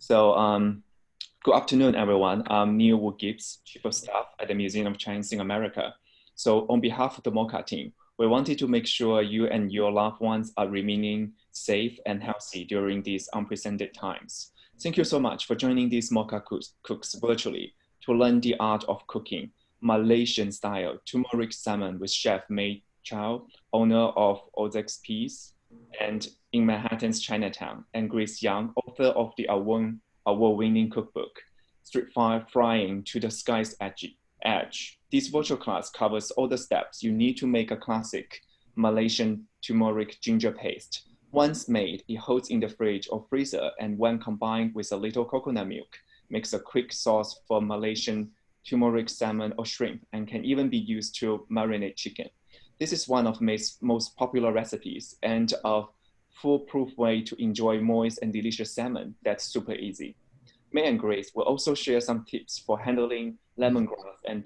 Good afternoon, everyone. I'm Neil Wu Gibbs, Chief of Staff at the Museum of Chinese in America. So on behalf of the MOCA team, we wanted to make sure you and your loved ones are remaining safe and healthy during these unprecedented times. Thank you so much for joining these MOCA cooks virtually to learn the art of cooking, Malaysian style turmeric salmon with Chef Chau, owner of Ozek's Peace, and in Manhattan's Chinatown, and Grace Young, author of the award-winning cookbook, Street Frying to the Sky's Edge. This virtual class covers all the steps you need to make a classic Malaysian turmeric ginger paste. Once made, it holds in the fridge or freezer, and when combined with a little coconut milk, makes a quick sauce for Malaysian turmeric salmon or shrimp, and can even be used to marinate chicken. This is one of May's most popular recipes and a foolproof way to enjoy moist and delicious salmon that's super easy. May and Grace will also share some tips for handling lemongrass and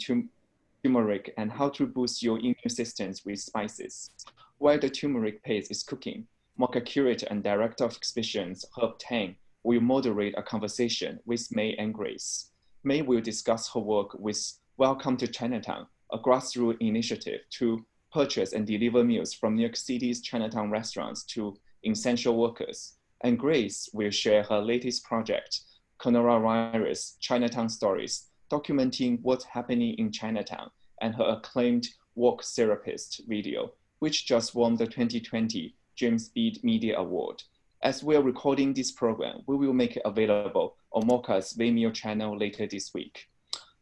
turmeric and how to boost your immune systems with spices. While the turmeric paste is cooking, MOCA curator and director of exhibitions, Herb Tang, will moderate a conversation with May and Grace. May will discuss her work with Welcome to Chinatown, a grassroots initiative to purchase and deliver meals from New York City's Chinatown restaurants to essential workers. And Grace will share her latest project, Coronavirus Chinatown Stories, documenting what's happening in Chinatown, and her acclaimed Walk Therapist video, which just won the 2020 James Beard Media Award. As we're recording this program, we will make it available on MOCA's Vimeo channel later this week.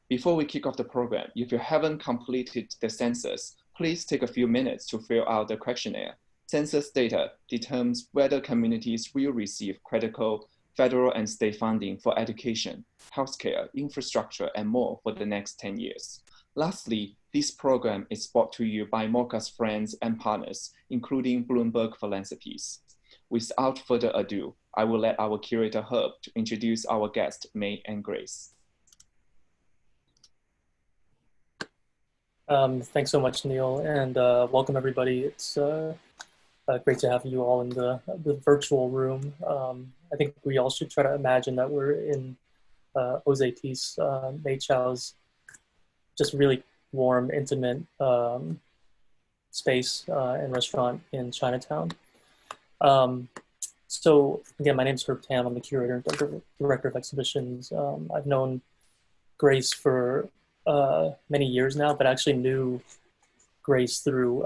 Before we kick off the program, if you haven't completed the census, please take a few minutes to fill out the questionnaire. Census data determines whether communities will receive critical federal and state funding for education, healthcare, infrastructure, and more for the next 10 years. Lastly, this program is brought to you by MOCA's friends and partners, including Bloomberg Philanthropies. Without further ado, I will let our curator Herb to introduce our guests, May and Grace. Thanks so much, Neil, and welcome everybody. It's great to have you all in the virtual room. I think we all should try to imagine that we're in Jose Peace, May Chau's just really warm, intimate space and restaurant in Chinatown. So again, my name is Herb Tam. I'm the curator and director of exhibitions. I've known Grace for many years now, but actually knew Grace through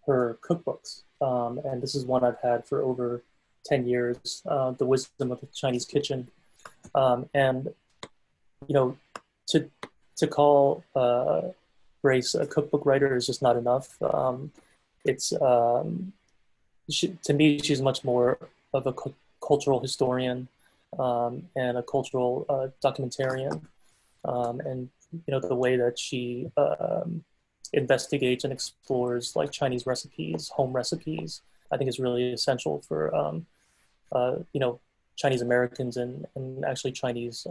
her cookbooks. And this is one I've had for over 10 years, The Wisdom of the Chinese Kitchen. And, you know, to call Grace a cookbook writer is just not enough. To me, she's much more of a cultural historian and a cultural documentarian. And you know, the way that she investigates and explores like Chinese recipes, home recipes, I think is really essential for you know, Chinese Americans and actually Chinese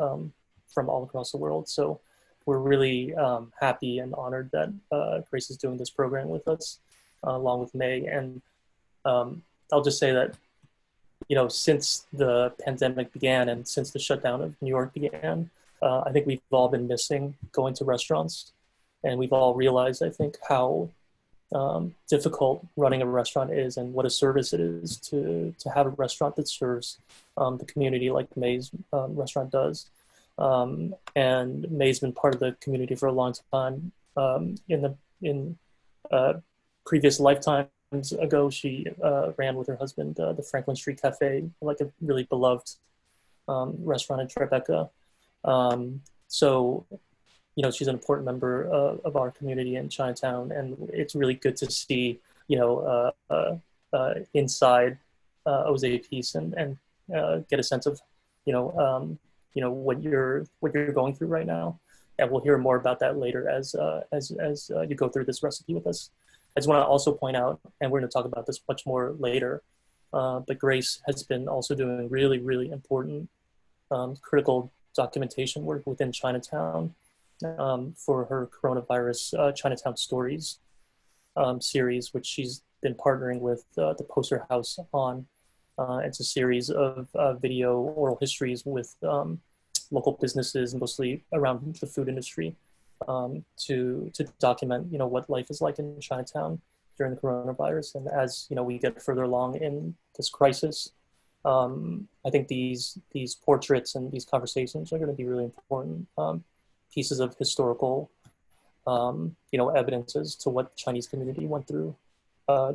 from all across the world. So we're really happy and honored that Grace is doing this program with us along with May. And I'll just say that, you know, since the pandemic began and since the shutdown of New York began, I think we've all been missing going to restaurants, and we've all realized, I think, how difficult running a restaurant is and what a service it is to have a restaurant that serves the community like May's restaurant does. And May's been part of the community for a long time. In previous lifetimes ago, she ran with her husband the Franklin Street Cafe, like a really beloved restaurant in Tribeca. So, you know, she's an important member of our community in Chinatown, and it's really good to see, you know, inside Jose Peace and get a sense of, you know, what you're going through right now. And we'll hear more about that later as you go through this recipe with us. I just want to also point out, and we're going to talk about this much more later, but Grace has been also doing really, really important critical documentation work within Chinatown for her Coronavirus Chinatown Stories series, which she's been partnering with the Poster House on. It's a series of video oral histories with local businesses, mostly around the food industry, to document, what life is like in Chinatown during the coronavirus. And as we get further along in this crisis, I think these portraits and these conversations are going to be really important pieces of historical, evidences to what the Chinese community went through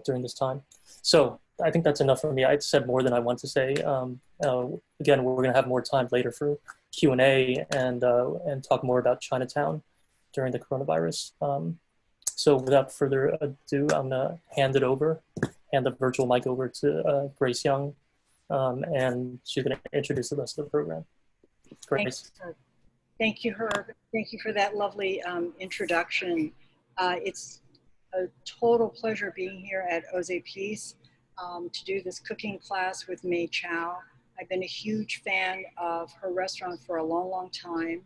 during this time. So I think that's enough for me. I said more than I want to say. Again, we're going to have more time later for Q&A and talk more about Chinatown during the coronavirus. So without further ado, I'm going to hand the virtual mic over to Grace Young, and she's going to introduce the rest of the program. Grace. Thank you, Herb. Thank you for that lovely introduction. It's a total pleasure being here at Oze Peace to do this cooking class with May Chau. I've been a huge fan of her restaurant for a long, long time.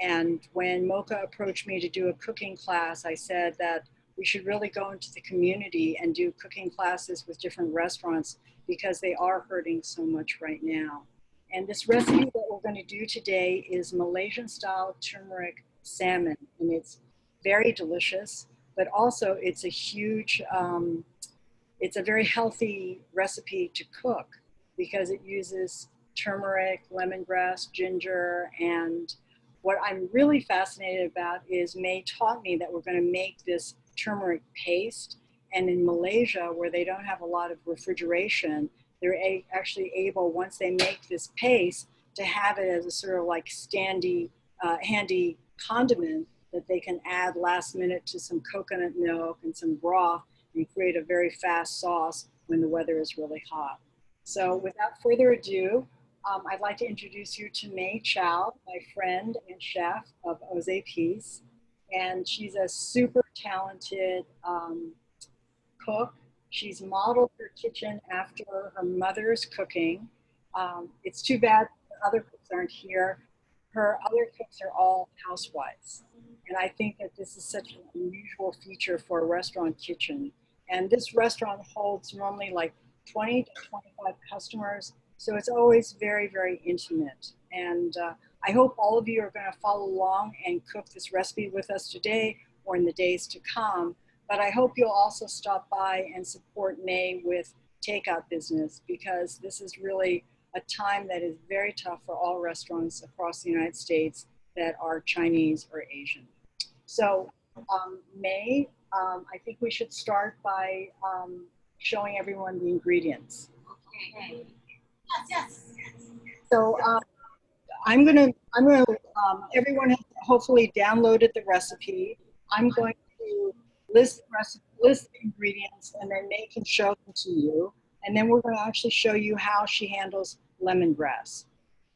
And when MOCA approached me to do a cooking class, I said that we should really go into the community and do cooking classes with different restaurants because they are hurting so much right now. And this recipe that we're going to do today is Malaysian style turmeric salmon. And it's very delicious, but also it's a huge, it's a very healthy recipe to cook because it uses turmeric, lemongrass, ginger, and what I'm really fascinated about is May taught me that we're going to make this turmeric paste. And in Malaysia, where they don't have a lot of refrigeration, they're actually able, once they make this paste, to have it as a sort of like handy condiment that they can add last minute to some coconut milk and some broth and create a very fast sauce when the weather is really hot. So without further ado, I'd like to introduce you to May Chau, my friend and chef of Oze Peace. And she's a super talented cook. She's modeled her kitchen after her mother's cooking. It's too bad the other cooks aren't here. Her other cooks are all housewives. And I think that this is such an unusual feature for a restaurant kitchen. And this restaurant holds normally like 20 to 25 customers. So it's always very, very intimate. And I hope all of you are going to follow along and cook this recipe with us today or in the days to come. But I hope you'll also stop by and support May with takeout business because this is really a time that is very tough for all restaurants across the United States that are Chinese or Asian. So May, I think we should start by showing everyone the ingredients. Okay. Yes. So everyone has hopefully downloaded the recipe. I'm going to list the ingredients and then May can show them to you. And then we're going to actually show you how she handles lemongrass.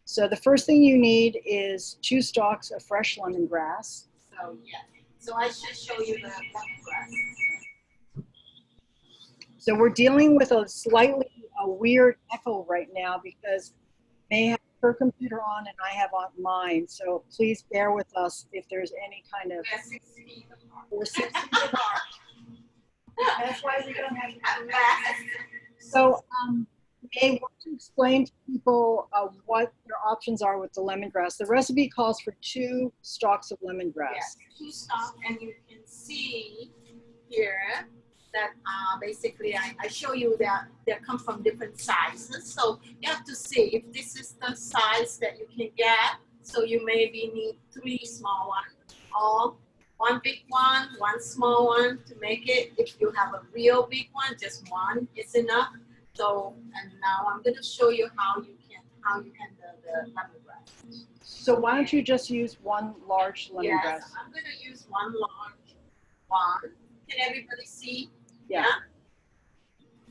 So the first thing you need is 2 stalks of fresh lemongrass. So yeah. So I should show you the lemongrass. So we're dealing with a slightly weird echo right now because May have her computer on and I have on mine. So please bear with us if there's any kind of... We're 6 feet apart. That's why we don't have... So May, want to explain to people what your options are with the lemongrass. The recipe calls for 2 stalks of lemongrass. Yes, 2 stalks, and you can see here that basically I show you that they come from different sizes. So you have to see if this is the size that you can get. So you maybe need 3 small ones, or 1 big one, 1 small one to make it. If you have a real big one, just 1 is enough. So, and now I'm going to show you how you handle the lemongrass. So why don't you just use 1 large lemongrass? Yes, I'm going to use 1 large one. Can everybody see? Yeah.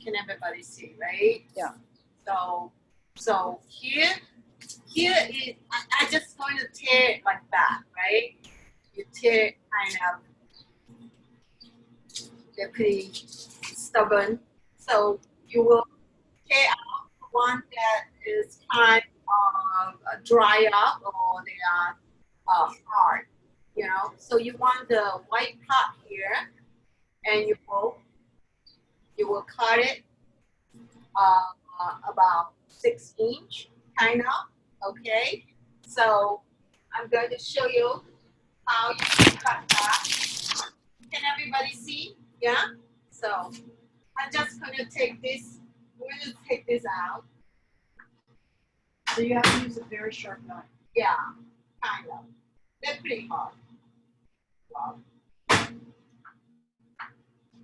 Can everybody see, right? Yeah. So here is, I just going to tear it like that, right? You tear it kind of, they're pretty stubborn. So you will tear out the one that is kind of dry up or they are hard, So you want the white part here, and you will cut it about 6-inch, kind of, okay? So I'm going to show you how you can cut that. Can everybody see? Yeah? So I'm just going to take this, we're going to take this out. So you have to use a very sharp knife. Yeah, kind of. They're pretty hard. Wow.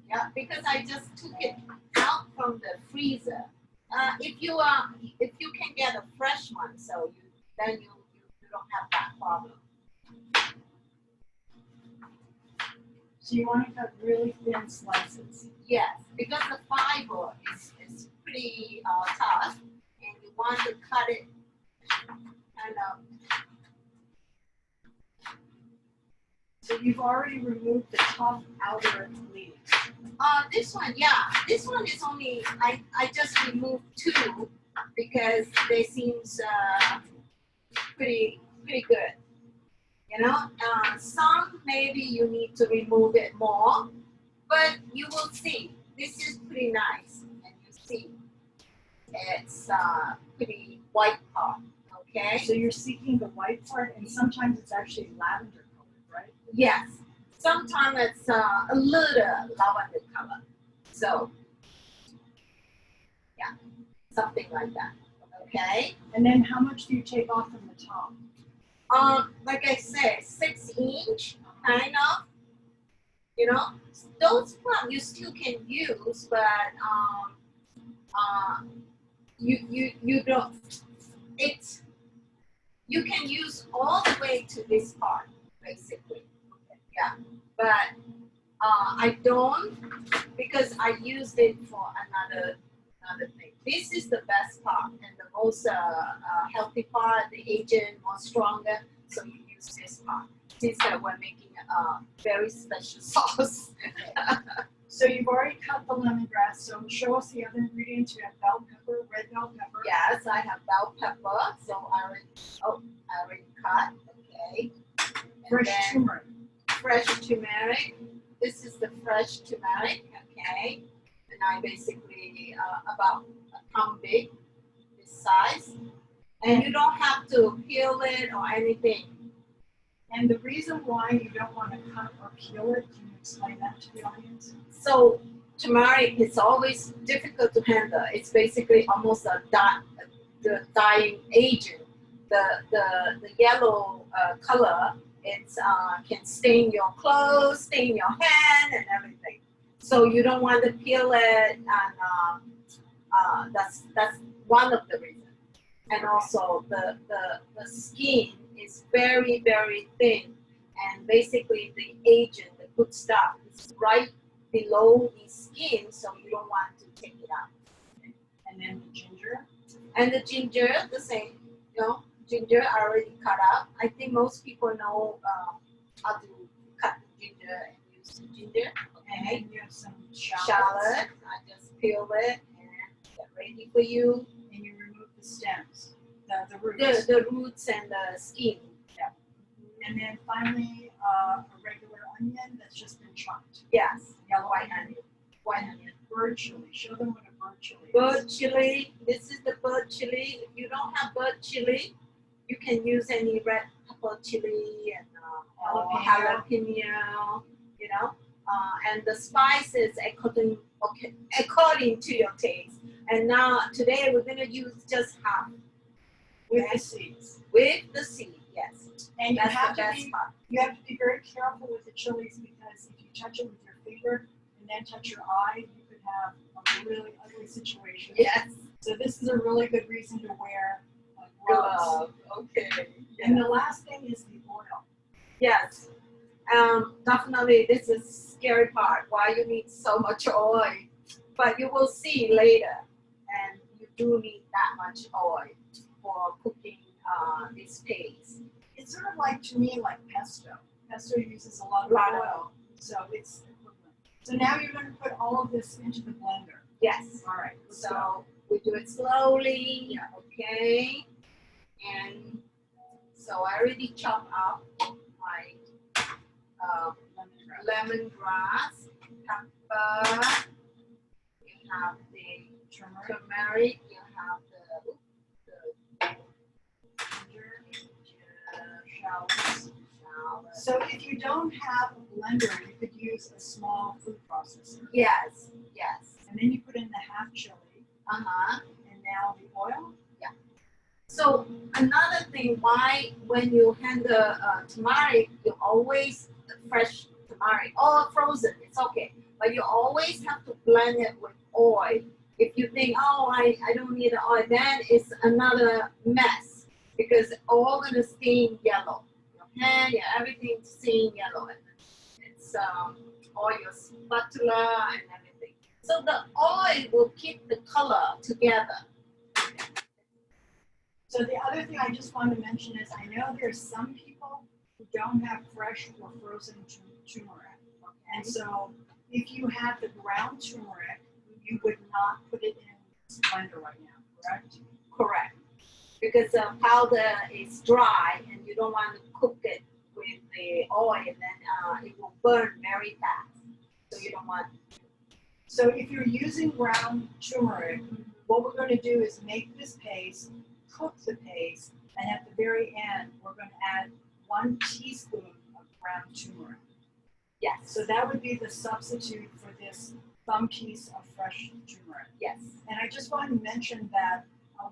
Yeah, because I just took it out from the freezer. If you can get a fresh one, so then you don't have that problem. So you want to cut really thin slices. Yes, because the fiber is pretty tough, and you want to cut it kind of. So you've already removed the tough outer leaves. This one, yeah, this one is only I just removed 2 because they seems pretty good. You know, some maybe you need to remove it more, but you will see. This is pretty nice, and you see it's pretty white part. Okay. So you're seeking the white part, and sometimes it's actually lavender colored, right? Yes. Sometimes it's a little lavender color. So yeah, something like that. Okay. And then how much do you take off from the top? Like I said, 6-inch, kind of. You know, those ones you still can use, but you don't. It's you can use all the way to this part, basically. Yeah, but I don't because I used it for another thing. This is the best part and the most healthy part, the agent more stronger. So you use this part. Since we're making a very special sauce. So you've already cut the lemongrass. So show us the other ingredients. You have bell pepper, red bell pepper. Yes, I have bell pepper. So I already cut. Okay. Fresh turmeric. Fresh turmeric. This is the fresh turmeric. Okay. And I basically about a pound big, this size. And you don't have to peel it or anything. And the reason why you don't want to cut or peel it, can you explain that to the audience? So turmeric is always difficult to handle. It's basically almost the dyeing agent. The yellow color, it can stain your clothes, stain your hand, and everything. So you don't want to peel it, and that's one of the reasons. And also the skin is very, very thin, and basically the agent, the good stuff, is right below the skin, so you don't want to take it out. And then the ginger. And the ginger, the same. You know, ginger I already cut up. I think most people know how to cut the ginger and use the ginger. And Okay. then you have some shallots. Shallot. I just peel it and get ready for you. And you remove the stems, the roots. The roots and the skin. Yeah. And then finally, a regular onion that's just been chopped. Yes. Yellow White onion. onion. White onion. Bird chili. Show them what a bird chili is. Bird chili. This is the bird chili. If you don't have bird chili, you can use any red pepper chili and or jalapeno. You know, and the spices according to your taste. And now today we're gonna use just half With the seeds. with the seed. Yes, And you that's have the to best be part. you have to be very careful with the chilies, because if you touch it with your finger and then touch your eye, you could have a really ugly situation. Yes. So this is a really good reason to wear gloves. Glove. Okay. And the last thing is the oil. Yes. Definitely, this is scary part. Why you need so much oil, but you will see later, and you do need that much oil for cooking this paste. It's sort of like, to me, like pesto. Pesto uses a lot of Lot of oil, so it's equivalent. So now you're going to put all of this into the blender. Yes. All right. Let's go. So we do it slowly. Yeah. Okay. And so I already chopped up my lemongrass, pepper. You have the turmeric, you have the shallots. So if you don't have a blender, you could use a small food processor. Yes, yes. And then you put in the half chili. Uh-huh. And now the oil. Yeah. So another thing, why when you handle turmeric, you always fresh turmeric or frozen, it's okay. But you always have to blend it with oil. If you think, oh, I don't need the oil, then it's another mess because all gonna stain yellow. Your hand, your everything stain yellow. And it's all your spatula and everything. So the oil will keep the color together. So the other thing I just want to mention is I know there's some people who don't have fresh or frozen turmeric. And so if you have the ground turmeric, you would not put it in this blender right now, correct? Correct. Because the powder is dry and you don't want to cook it with the oil and then it will burn very fast. So you don't want. So if you're using ground turmeric, what we're going to do is make this paste, cook the paste, and at the very end, we're going to add 1 teaspoon of ground turmeric. Yes. So that would be the substitute for this thumb piece of fresh turmeric. Yes. And I just want to mention that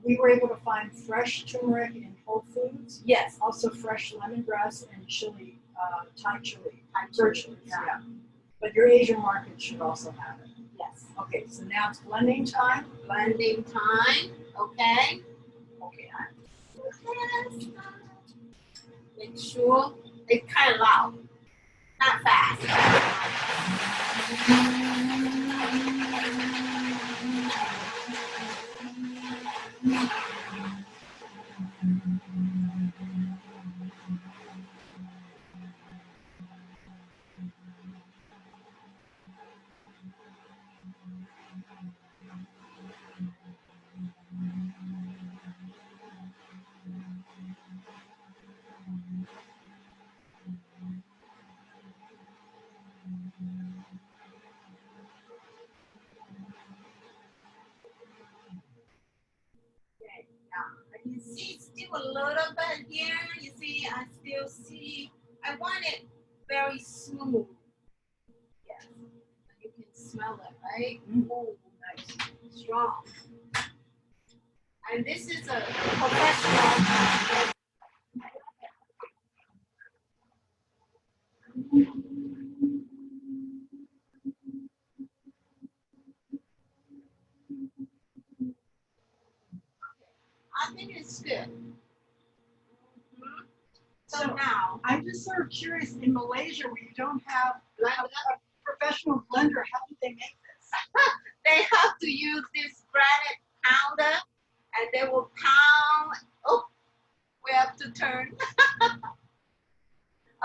we were able to find fresh turmeric in Whole Foods. Yes. Also fresh lemongrass and chili, Thai chili. Thai chili, yeah. But your Asian market should also have it. Yes. Okay, so now it's blending time. Blending time. Okay. Okay. Make sure it's kind of loud, not fast. I can see still a little bit here. You see, I still see. I want it very smooth. Yes, you can smell it, right? Oh, nice, strong. And this is a professional. I think it's good. So now, I'm just sort of curious, in Malaysia where you don't have blender. a professional blender, how do they make this? They have to use this granite pounder and they will pound. Oh, we have to turn.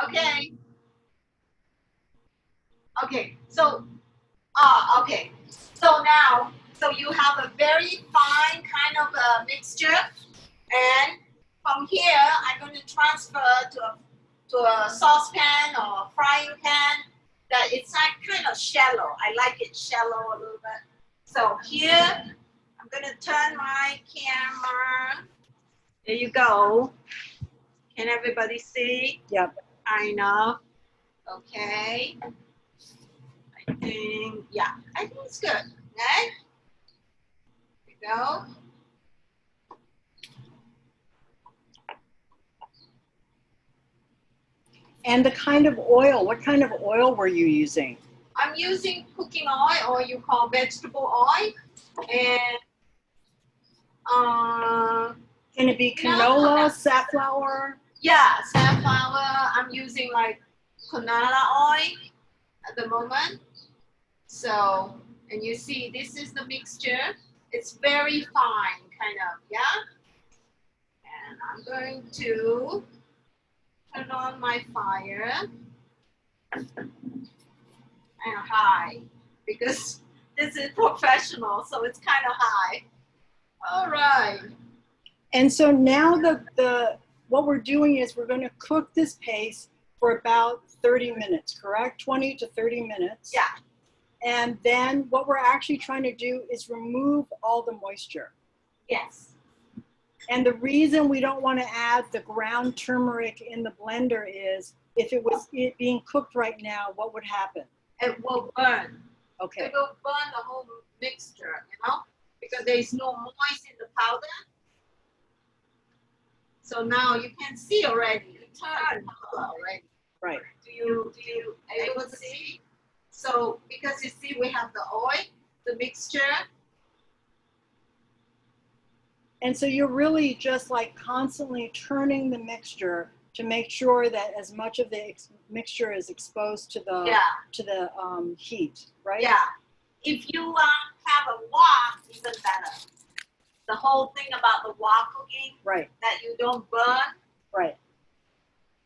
Okay. Okay, so, okay. So now, so you have a very fine kind of a mixture, and from here, I'm going to transfer to a saucepan or a frying pan that it's like kind of shallow. I like it shallow a little bit. So here, I'm going to turn my camera. There you go. Can everybody see? Yep. I know. Okay. I think, yeah, I think it's good. Okay. There you go. And the kind of oil, what kind of oil were you using? I'm using cooking oil, or you call vegetable oil, and Can it be canola, safflower? yeah, safflower. I'm using like canola oil at the moment. So, and you see, this is the mixture. It's very fine, kind of, yeah. And I'm going to turn on my fire and high because this is professional, so it's kind of high. All right. And so now what we're doing is we're going to cook this paste for about 30 minutes, correct? 20 to 30 minutes. Yeah. And then what we're actually trying to do is remove all the moisture. Yes. And the reason we don't want to add the ground turmeric in the blender is if it was being cooked right now, what would happen? It will burn. Okay. It will burn the whole mixture, you know, because there is no moist in the powder. So now you can see already, it turned color already. Right. Do you able to see? So because you see we have the oil, the mixture. And so you're really just like constantly turning the mixture to make sure that as much of the mixture is exposed to the heat, right? Yeah. If you have a wok, even better. The whole thing about the wok cooking, right, that you don't burn. Right.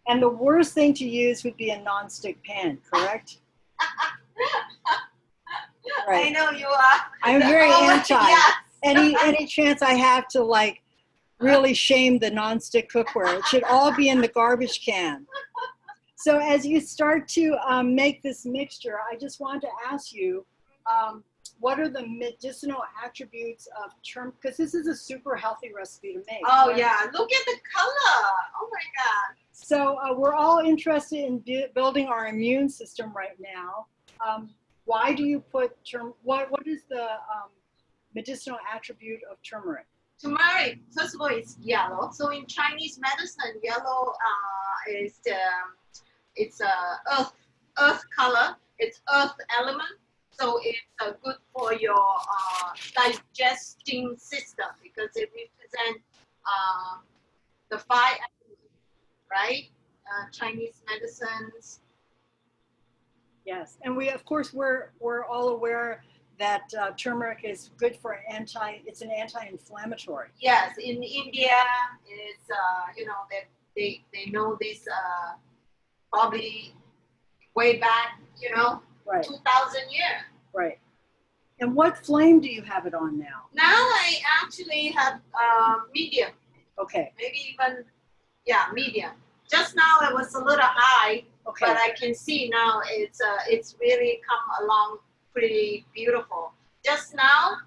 And the worst thing to use would be a nonstick pan, correct? Right. I know you are. I'm very anti. Yes. Any chance I have to like really shame the nonstick cookware, it should all be in the garbage can. So as you start to make this mixture, I just want to ask you, what are the medicinal attributes of turmeric? Because this is a super healthy recipe to make. Oh, right? yeah. Look at the color. Oh, my God. So we're all interested in building our immune system right now. Why do you put what is the medicinal attribute of turmeric? Turmeric, first of all, it's yellow. So in Chinese medicine, yellow is it's earth color. It's earth element. So it's good for your digesting system because it represents the 5 elements, right? Chinese medicines. Yes, and we, of course, we're all aware that turmeric is good for it's an anti-inflammatory. Yes, in India, it's you know that they know this probably way back, you know, right, 2,000 years. Right. And what flame do you have it on now? Now I actually have medium. Okay. Maybe even medium. Just now it was a little high. Okay. But I can see now it's really come along pretty beautiful. Just now,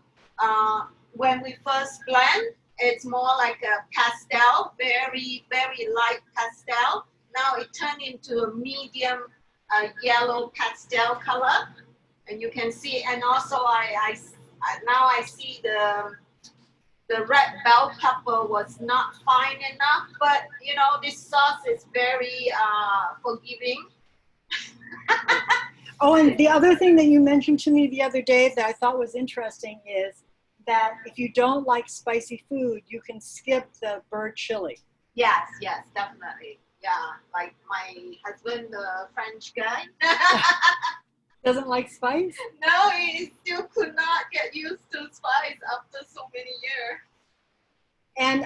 when we first blend, it's more like a pastel, very, very light pastel. Now it turned into a medium yellow pastel color, and you can see. And also, now I see the red bell pepper was not fine enough, but you know, this sauce is very forgiving. Oh, and the other thing that you mentioned to me the other day that I thought was interesting is that if you don't like spicy food, you can skip the bird chili. Yes, definitely. Yeah, like my husband, the French guy. Doesn't like spice? No, he still could not get used to spice after so many years. And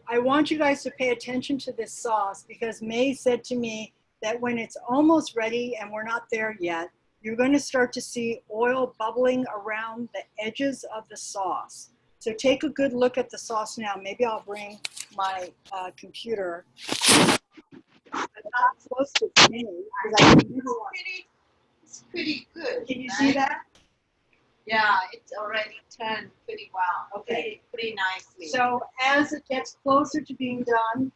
I want you guys to pay attention to this sauce because May said to me that when it's almost ready and we're not there yet, you're going to start to see oil bubbling around the edges of the sauce. So take a good look at the sauce now. Maybe I'll bring my computer not close to me because I can never watch. It's pretty good. Can you see that? Yeah, it's already turned pretty well. Okay. Pretty nicely. So as it gets closer to being done,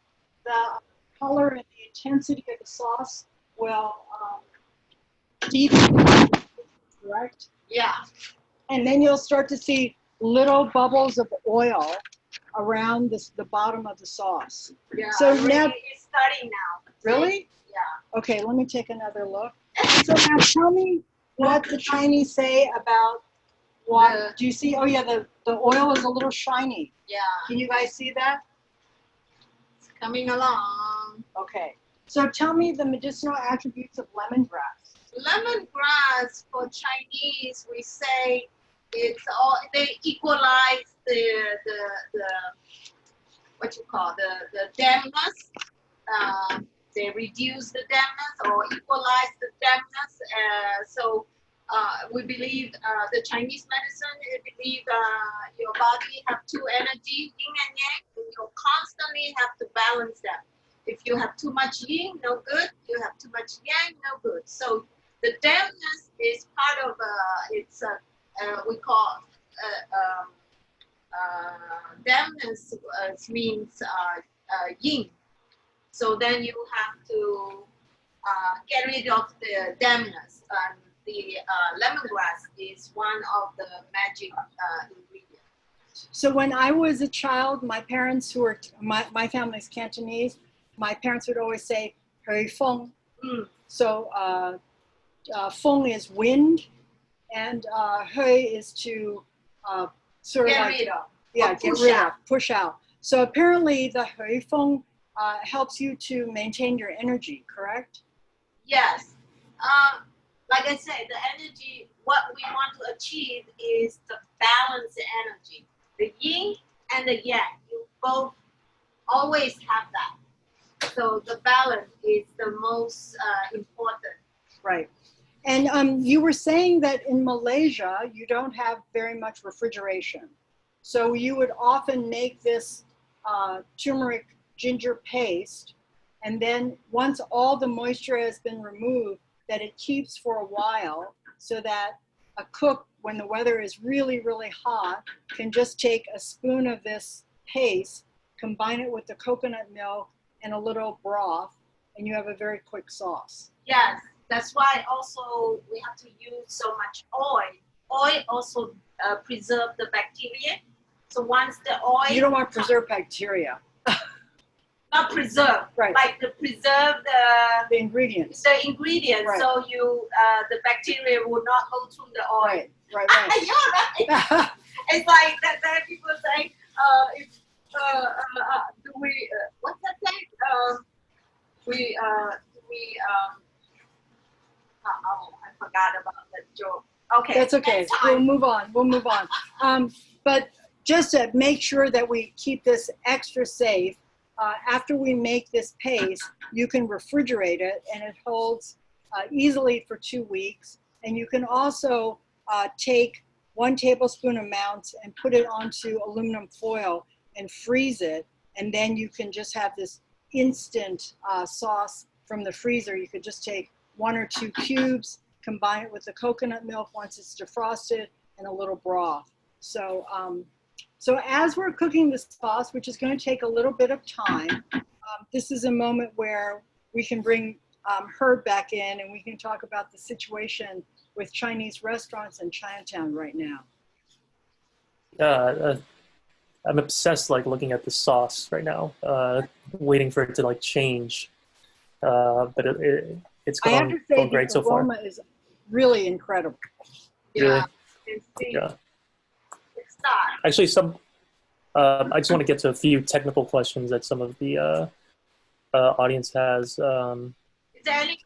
the color and the intensity of the sauce will deepen, correct? Yeah. And then you'll start to see little bubbles of oil around the bottom of the sauce. Yeah. So now it's starting now. Really? Yeah. Okay, let me take another look. So now tell me what the Chinese say about what, do you see? Oh yeah, the oil is a little shiny. Yeah. Can you guys see that? It's coming along. Okay. So tell me the medicinal attributes of lemongrass. Lemongrass for Chinese, we say it's all, they equalize the what you call the dampness. They reduce the dampness or equalize the dampness. So we believe the Chinese medicine, they believe your body have 2 energy, yin and yang, and you constantly have to balance them. If you have too much yin, no good. You have too much yang, no good. So The dampness is part of it's we call dampness means yin. So then you have to get rid of the dampness. And the lemongrass is one of the magic ingredients. So when I was a child, my parents who were, my family's Cantonese, my parents would always say, "Hui feng." So feng is wind, and hui is to sort of Get like, rid of. yeah, get push rid out. of, push out. So apparently the hui feng helps you to maintain your energy, correct? Yes. Like I said, the energy, what we want to achieve is the balanced energy. The yin and the yang, you both always have that. So the balance is the most important. Right. And you were saying that in Malaysia, you don't have very much refrigeration. So you would often make this turmeric ginger paste, and then once all the moisture has been removed, that it keeps for a while, so that a cook, when the weather is really, really hot, can just take a spoon of this paste, combine it with the coconut milk and a little broth, and you have a very quick sauce. Yes, that's why also we have to use so much oil. Oil also preserve the bacteria. So once the oil... You don't want to preserve bacteria. Not preserve, right? Like to preserve the ingredients. The ingredients, right. So you the bacteria will not go through the oil. Right, right, right. You're right. It's like that. People say, if do we? What's that saying? Oh, I forgot about that joke. Okay, that's okay. We'll move on. We'll move on. But just to make sure that we keep this extra safe. After we make this paste, you can refrigerate it, and it holds easily for 2 weeks. And you can also take 1 tablespoon amount and put it onto aluminum foil and freeze it. And then you can just have this instant sauce from the freezer. You could just take 1 or 2 cubes, combine it with the coconut milk once it's defrosted, and a little broth. So as we're cooking the sauce, which is going to take a little bit of time, this is a moment where we can bring Herb back in, and we can talk about the situation with Chinese restaurants in Chinatown right now. I'm obsessed, like, looking at the sauce right now, waiting for it to like change. But it's going great so far. The aroma is really incredible. Yeah. Yeah. Actually, I just want to get to a few technical questions that some of the audience has. Is there any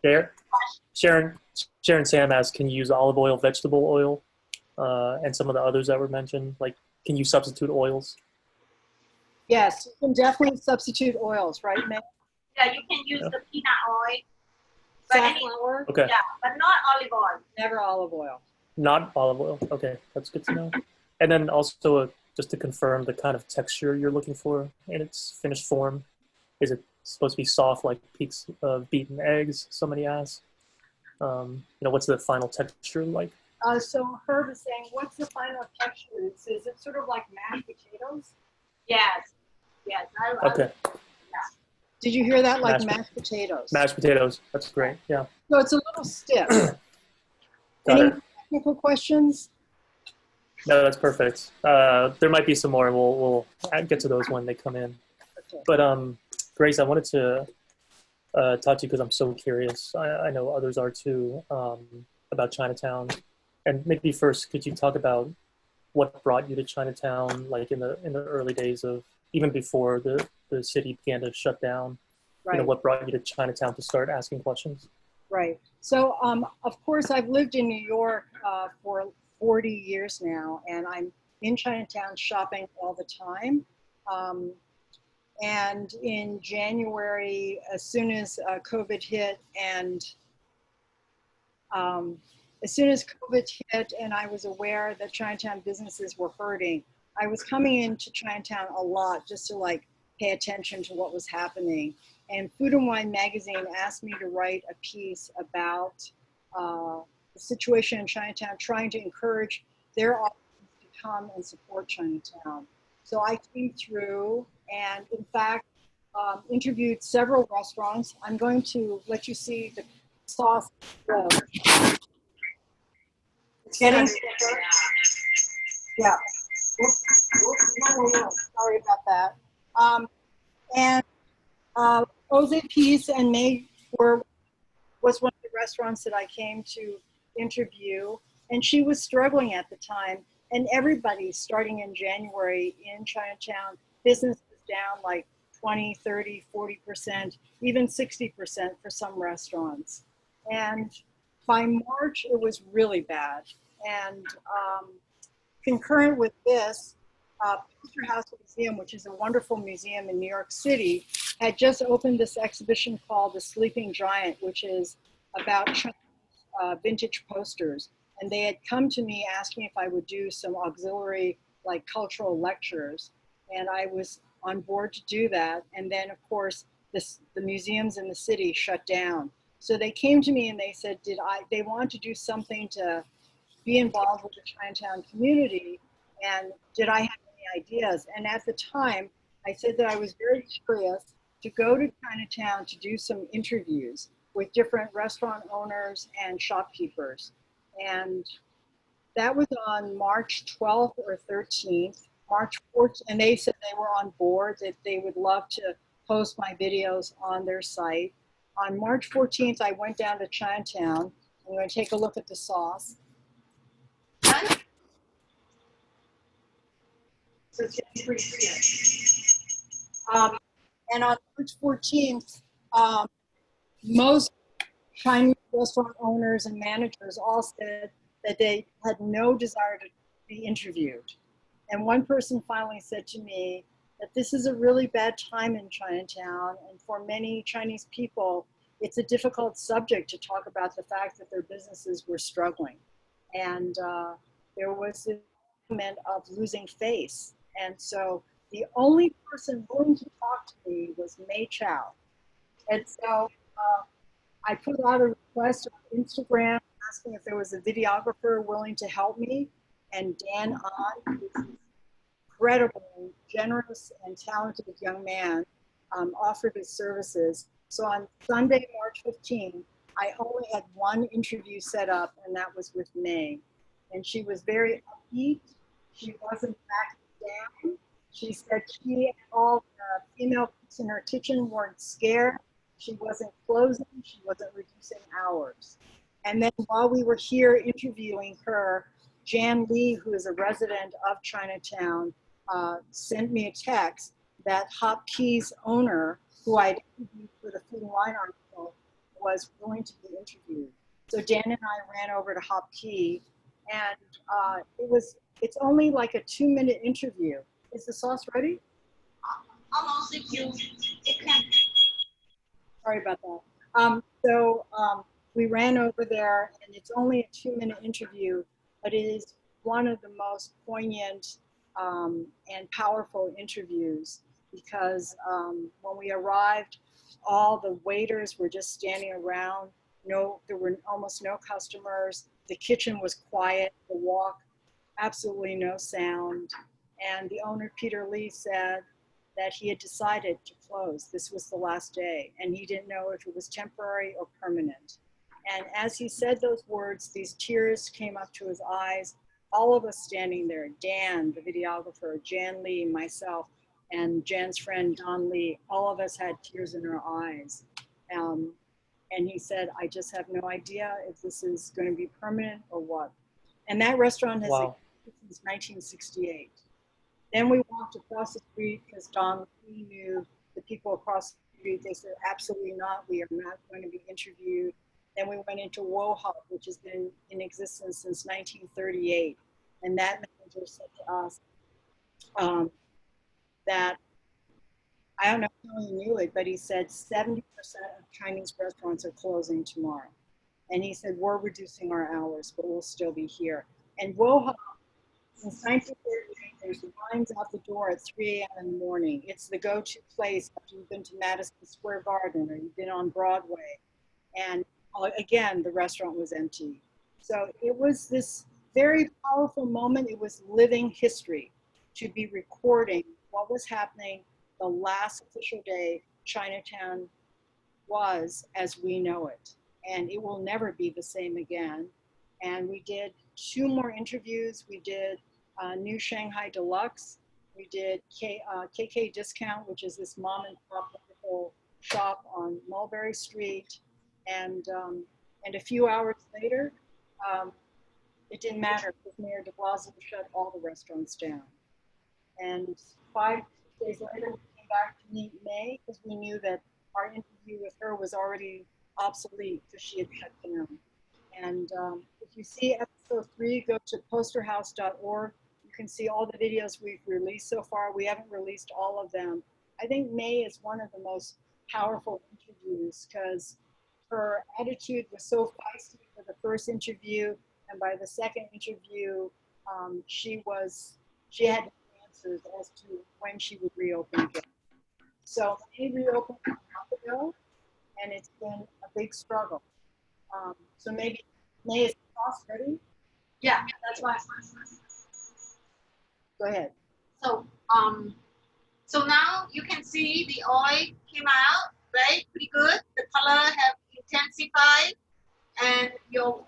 Sharon Sam asks, can you use olive oil, vegetable oil, and some of the others that were mentioned? Like, can you substitute oils? Yes, you can definitely substitute oils, right, Meg? Yeah, you can use the peanut oil. Safflower? Okay. Yeah, but not olive oil. Never olive oil. Not olive oil. Okay, that's good to know. And then also, just to confirm the kind of texture you're looking for in its finished form. Is it supposed to be soft like peaks of beaten eggs, somebody asked? What's the final texture like? So Herb is saying, what's the final texture? Is it sort of like mashed potatoes? Yes. Okay. Did you hear that? Like mashed potatoes. Mashed potatoes. That's great. Yeah. So it's a little stiff. Any technical questions? No, that's perfect. There might be some more. We'll get to those when they come in. Okay. But Grace, I wanted to talk to you because I'm so curious. I know others are too, about Chinatown. And maybe first, could you talk about what brought you to Chinatown, like in the early days of, even before the city began to shut down? Right. What brought you to Chinatown to start asking questions? Right. So, of course, I've lived in New York for 40 years now, and I'm in Chinatown shopping all the time. And in January, as soon as COVID hit, and I was aware that Chinatown businesses were hurting, I was coming into Chinatown a lot just to like pay attention to what was happening. And Food and Wine magazine asked me to write a piece about the situation in Chinatown, trying to encourage their audience to come and support Chinatown. So I came through and, in fact, interviewed several restaurants. I'm going to let you see the sauce. It's getting thicker. Yeah. Whoa. Sorry about that. And Jose Peace and May was one of the restaurants that I came to interview, and she was struggling at the time. And everybody, starting in January in Chinatown, business was down like 20, 30, 40%, even 60% for some restaurants. And by March, it was really bad. And concurrent with this, Poster House Museum, which is a wonderful museum in New York City, had just opened this exhibition called The Sleeping Giant, which is about Chinese vintage posters. And they had come to me asking if I would do some auxiliary, like cultural lectures. And I was on board to do that. And then, of course, the museums in the city shut down. So they came to me and they said, they want to do something to be involved with the Chinatown community, and did I have any ideas? And at the time, I said that I was very curious to go to Chinatown to do some interviews with different restaurant owners and shopkeepers. And that was on March 12th or 13th, March 14th, and they said they were on board, that they would love to post my videos on their site. On March 14th, I went down to Chinatown. I'm going to take a look at the sauce. So it's getting pretty good. And on March 14th, most Chinese restaurant owners and managers all said that they had no desire to be interviewed. And one person finally said to me that this is a really bad time in Chinatown, and for many Chinese people, it's a difficult subject to talk about the fact that their businesses were struggling. And there was this element of losing face. And so the only person willing to talk to me was Chau. And so I put out a request on Instagram asking if there was a videographer willing to help me. And Dan An, who's an incredible, generous, and talented young man, offered his services. So on Sunday, March 15th, I only had one interview set up, and that was with May. And she was very upbeat. She wasn't backing down. She said she and all the female cooks in her kitchen weren't scared. She wasn't closing. She wasn't reducing hours. And then while we were here interviewing her, Jan Lee, who is a resident of Chinatown, sent me a text that Hop Key's owner, who I'd interviewed for the Food and Wine article, was willing to be interviewed. So Dan and I ran over to Hop Key, and it's only like a 2-minute interview. Is the sauce ready? Almost, if you, it can. Sorry about that. We ran over there, and it's only a 2-minute interview, but it is one of the most poignant and powerful interviews, because when we arrived, all the waiters were just standing around. There were almost no customers. The kitchen was quiet, the wok, absolutely no sound. And the owner, Peter Lee, said that he had decided to close. This was the last day, and he didn't know if it was temporary or permanent. And as he said those words, these tears came up to his eyes. All of us standing there, Dan, the videographer, Jan Lee, myself, and Jan's friend, Don Lee, all of us had tears in our eyes. And he said, I just have no idea if this is going to be permanent or what. And that restaurant has existed since 1968. Then we walked across the street because Don Lee knew the people across the street. They said, absolutely not, we are not going to be interviewed. Then we went into Wohop, which has been in existence since 1938. And that manager said to us that, I don't know how he knew it, but he said 70% of Chinese restaurants are closing tomorrow. And he said, we're reducing our hours, but we'll still be here. And Wohop, since 1938, there's lines out the door at 3 a.m. in the morning. It's the go-to place after you've been to Madison Square Garden or you've been on Broadway. And again, the restaurant was empty. So it was this very powerful moment. It was living history to be recording what was happening the last official day Chinatown was as we know it. And it will never be the same again. And we did 2 more interviews. We did New Shanghai Deluxe. We did KK Discount, which is this mom and pop wonderful shop on Mulberry Street. And a few hours later, it didn't matter because Mayor de Blasio shut all the restaurants down. And 5 days later, we came back to meet May because we knew that our interview with her was already obsolete because she had shut down. And if you see episode 3, go to posterhouse.org. You can see all the videos we've released so far. We haven't released all of them. I think May is one of the most powerful interviews because her attitude was so feisty for the first interview, and by the second interview, she had answers as to when she would reopen again. So May reopened a month ago, and it's been a big struggle. So maybe May is sauce ready? Yeah, that's why. Go ahead. So so now you can see the oil came out, right? Pretty good. The color have intensified, and your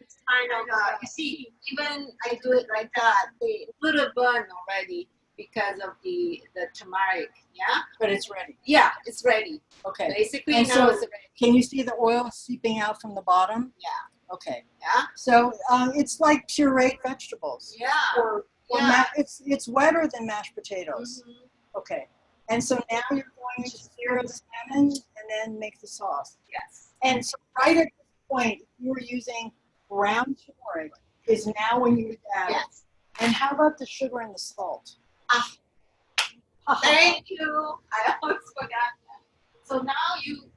it's kind of you see, even I do it like that, they little burn already because of the turmeric. Yeah, But it's ready. yeah, it's ready. Okay. Basically, And now so it's ready. can you see the oil seeping out from the bottom? Yeah, Okay. yeah, So it's like pureed vegetables. yeah. Or Yeah. it's wetter than mashed potatoes. Mhm. Okay. And so now you're going to sear the salmon and then make the sauce. Yes. And so right at this point, if you were using brown turmeric, is now when you would add it. Yes. And how about the sugar and the salt? Thank you. I always forgot that. So now you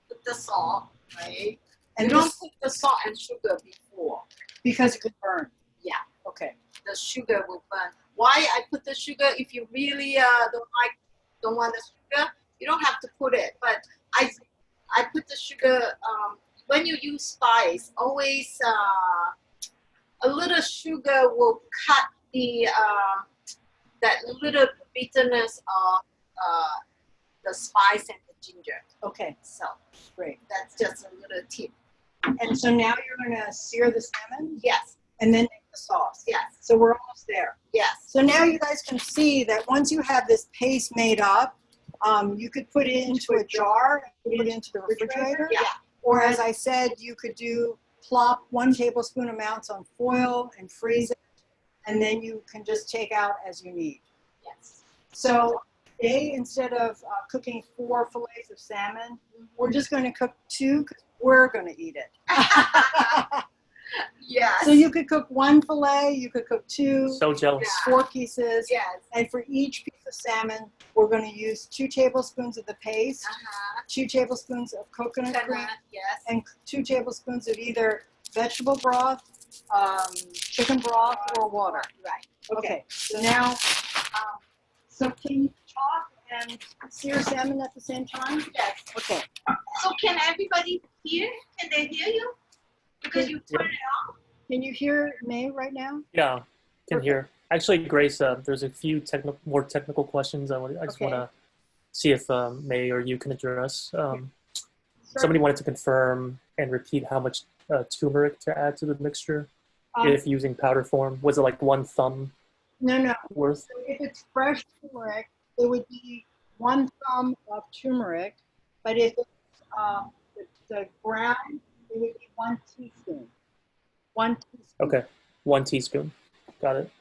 put the salt, right? And You don't this, put the salt and sugar before. because it could burn. Yeah. Okay. The sugar will burn. Why I put the sugar? If you really don't want the sugar, you don't have to put it. But I put the sugar. When you use spice, always a little sugar will cut the that little bitterness of the spice and the ginger. Okay. So Great. that's just a little tip. And so now you're going to sear the salmon Yes. and then make the sauce. Yes. So we're almost there. Yes. So now you guys can see that once you have this paste made up, you could put it into a jar, put it into the refrigerator. Yeah. Or as I said, you could plop 1 tablespoon amounts on foil and freeze it, and then you can just take out as you need. Yes. So today, instead of cooking 4 fillets of salmon, we're just going to cook 2 because we're going to eat it. Yes. So you could cook 1 fillet, you could cook 2, So jealous. Yeah. 4 pieces. Yes. And for each piece of salmon, we're going to use 2 tablespoons of the paste, 2 tablespoons of coconut cream, Yes. and 2 tablespoons of either vegetable broth, chicken broth, or water. Right. Okay, so now, so can you chop and sear salmon at the same time? Yes. Okay. So can everybody hear? Can they hear you? Because you turn it on. Can you hear May right now? Yeah, can hear. Actually, Grace, there's a few more technical questions I just Okay. want to see if May or you can address. Somebody wanted to confirm and repeat how much turmeric to add to the mixture if using powder form. Was it like 1 thumb No. worth? So if it's fresh turmeric, it would be 1 thumb of turmeric, but if it's the ground, it would be 1 teaspoon. 1 teaspoon. Okay, 1 teaspoon. Got it.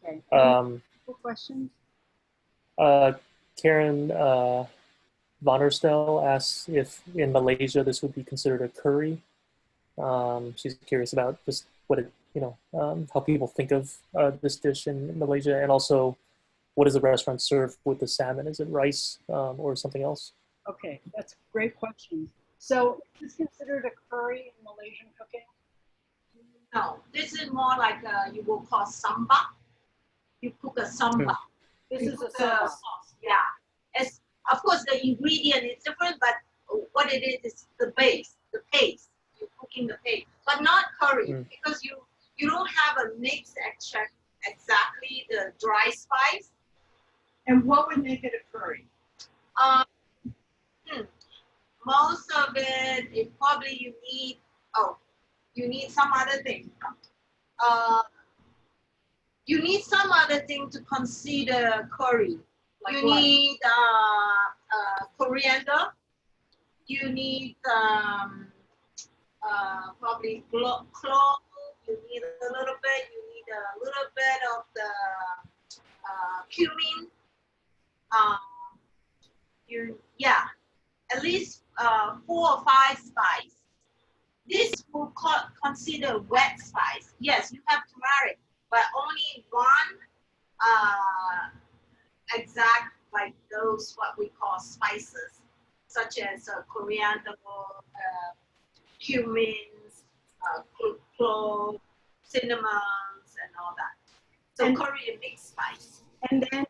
Okay. Any questions? Karen Vonnerstel asks if in Malaysia this would be considered a curry. She's curious about just what it, how people think of this dish in Malaysia, and also what does the restaurant serve with the salmon? Is it rice or something else? Okay, that's a great question. So is this considered a curry in Malaysian cooking? No, this is more like you will call samba. You cook a samba. This You is a cook samba. sauce. Yeah. As of course the ingredient is different, but what it is the base, the paste. You're cooking the paste, but not curry because you don't have a mix extract exactly the dry spice. And what would make it a curry? Most of it is probably you need some other thing. You need some other thing to consider curry. Like you what? need coriander. You need probably clove. You need a little bit. You need a little bit of the cumin. At least 4 or 5 spice. This will consider wet spice. Yes, you have turmeric, but only one exact like those what we call spices, such as coriander, cumins, clove, cinnamons, and all that. So And- curry and mixed spice. And then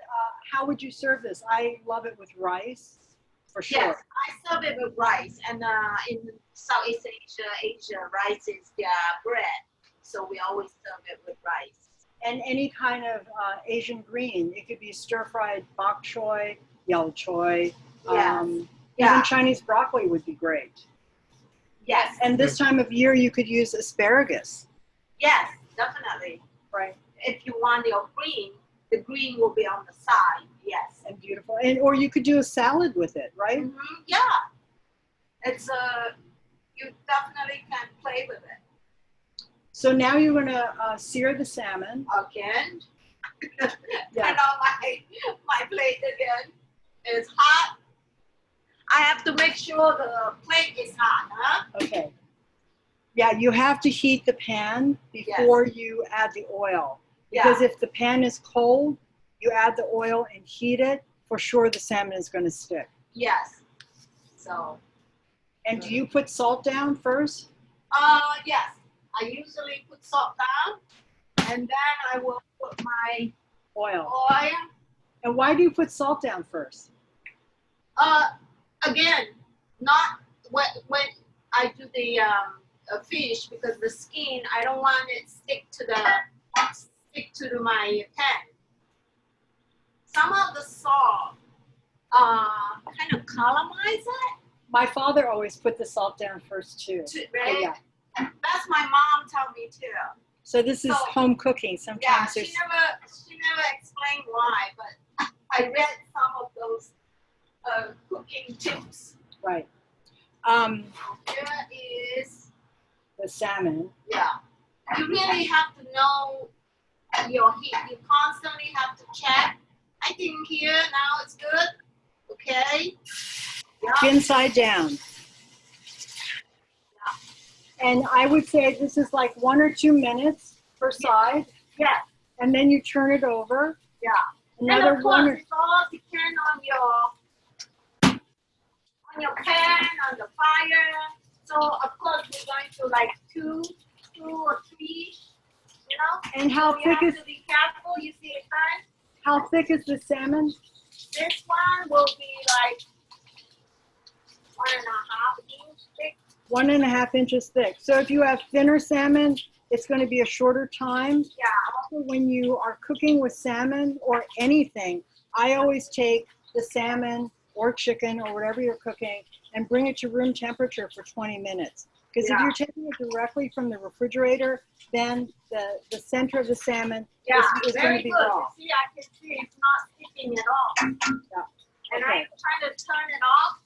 how would you serve this? I love it with rice, for sure. Yes, I serve it with rice, and in Southeast Asia, rice is their bread, so we always serve it with rice. And any kind of Asian green. It could be stir-fried bok choy, yao choy. Yes. Even Chinese broccoli would be great. Yes. And this time of year, you could use asparagus. Yes, definitely. Right. If you want your green, the green will be on the side. Yes. And beautiful. And or you could do a salad with it, right? Mm-hmm. Yeah. It's you definitely can play with it. So now you're gonna sear the salmon. Again. Yeah. Turn on my plate again. It's hot. I have to make sure the plate is hot, huh? Okay. Yeah, you have to heat the pan before you add the oil. Because if the pan is cold, you add the oil and heat it, for sure the salmon is going to stick. Yes. So. And do you put salt down first? Yes. I usually put salt down, and then I will put my Oil. oil. And why do you put salt down first? Again, not when I do the fish, because the skin, I don't want it stick to my pan. Some of the salt kind of caramelize it. My father always put the salt down first too. Right? Yeah. That's my mom told me too. So this is home cooking. Yeah, Sometimes she there's never explained why, but I read some of those cooking tips. right. Here is The salmon. Yeah. You really have to know your heat. You constantly have to check. I think here now it's good. Okay. Yeah. Inside down. And I would say this is like 1 or 2 minutes per side. Yeah. And then you turn it over. Yeah. Another and of 1 course, or it all depends on your pan, on the fire. So of course we're going to like two or three, you know. And how so you thick have is to be careful. You see it, guys? how thick is the salmon? This one will be like 1.5 inch thick. 1.5 inches thick. So if you have thinner salmon, it's going to be a shorter time. Yeah. Also, when you are cooking with salmon or anything, I always take the salmon or chicken or whatever you're cooking and bring it to room temperature for 20 minutes. Because if you're taking it directly from the refrigerator, then the center of the salmon is going to be good. raw. You see, I can see it's not sticking at all. Yeah. And Okay. I'm trying to turn it off.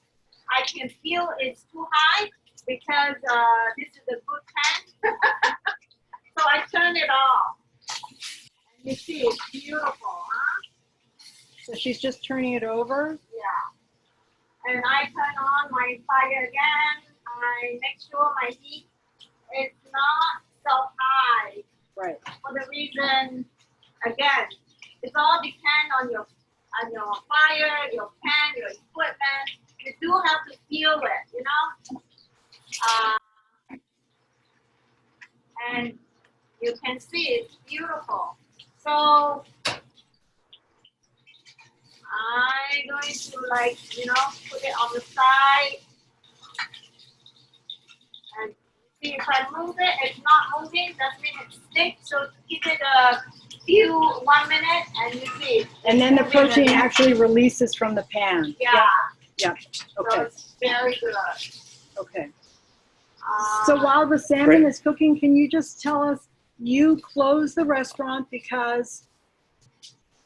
I can feel it's too high because this is a good pan. So I turn it off. And you see, it's beautiful, huh? So she's just turning it over. Yeah. And I turn on my fire again. I make sure my heat is not so high. Right. For the reason, again, it all depends on your fire, your pan, your equipment. You do have to feel it, you know. And you can see it's beautiful. So I'm going to, like, you know, put it on the side. See, if I move it, it's not moving, that means it sticks. So give it a few, 1 minute, and you see. And then the protein actually releases from the pan. Yeah. Yep. So Okay. it's very good. Okay. So while the salmon Great. is cooking, can you just tell us, you closed the restaurant because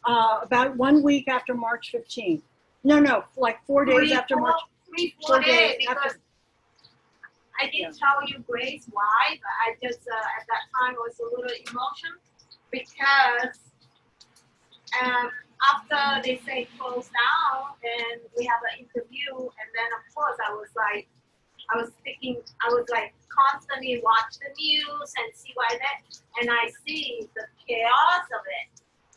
about 1 week after March 15th. No, like 4 days after March. 3-4 days, because after. I didn't tell you, Grace, why, but I just, at that time, was a little emotional because after they say close down, and we have an interview, and then of course I was like constantly watch the news and see why that, and I see the chaos of it.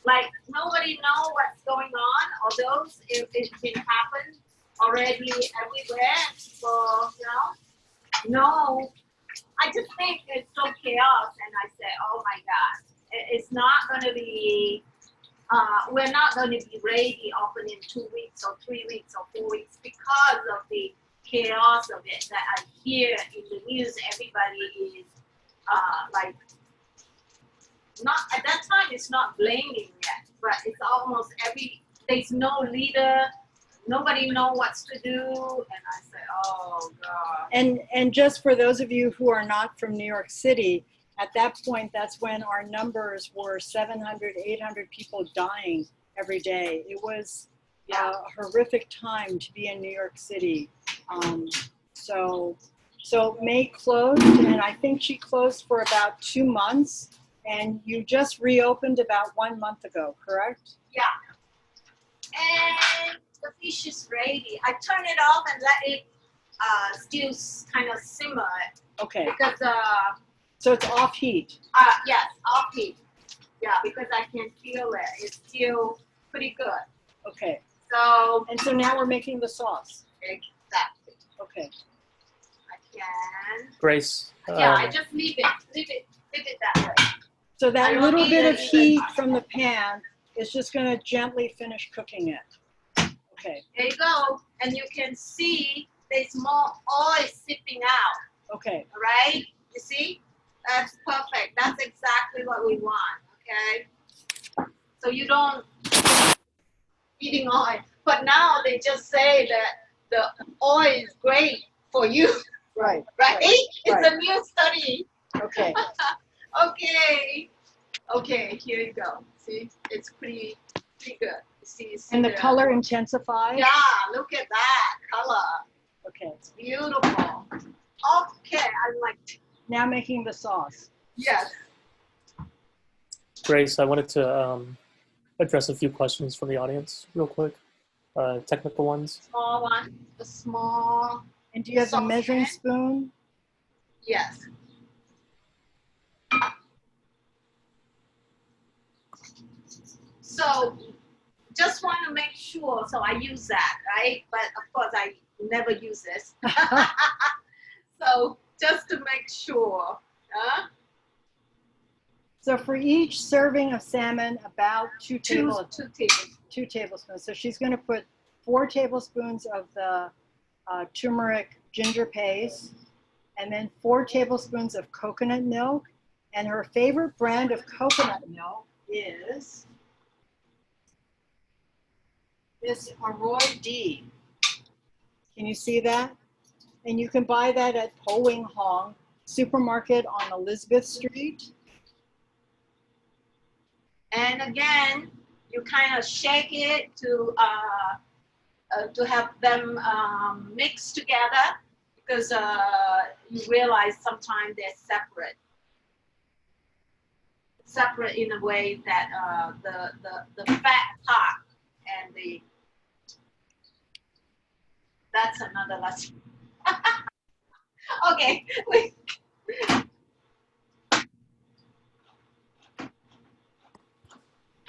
Like nobody know what's going on, although it can happen already everywhere. So no, I just think it's so chaos, and I say, oh my God, it's not going to be. We're not going to be ready open in 2 weeks or 3 weeks or 4 weeks because of the chaos of it that I hear in the news. Everybody is like, not at that time. It's not blaming yet, but it's almost there's no leader. Nobody know what to do, and I say, oh God. And just for those of you who are not from New York City, at that point, that's when our numbers were 700, 800 people dying every day. It was a horrific time to be in New York City. So May closed, and I think she closed for about 2 months, and you just reopened about 1 month ago, correct? Yeah. And the fish is ready. I turn it off and let it still kind of simmer. Okay. Because so it's off heat. yes, off heat. Yeah, because I can feel it. It's still pretty good. Okay. So. And so now we're making the sauce. Exactly. Okay. I can. Grace. Yeah, I just leave it that way. So that little bit of heat from the pan is just going to gently finish cooking it. Okay. There you go. And you can see there's more oil sipping out. Okay. All right? You see? That's perfect. That's exactly what we want. Okay? So you don't eating oil. But now they just say that the oil is great for you. Right. Right? It's Right. a new study. Okay. Okay, here you go. See? It's pretty good. See And the color intensifies? Yeah, look at that color. Okay. It's beautiful. Okay, I like. Now making the sauce. Yes. Grace, I wanted to address a few questions from the audience real quick. Technical ones. Small one. The small. And do you have a measuring saucepan? spoon? Yes. So just want to make sure, so I use that, right? But of course I never use this. So just to make sure. So for each serving of salmon, about two tablespoons. 2 tablespoons. So she's going to put 4 tablespoons of the turmeric ginger paste, and then 4 tablespoons of coconut milk. And her favorite brand of coconut milk is this Aroy D. Can you see that? And you can buy that at Po Wing Hong supermarket on Elizabeth Street. And again, you kind of shake it to have them mix together, because you realize sometimes they're separate in a way that the fat part and that's another lesson. Okay.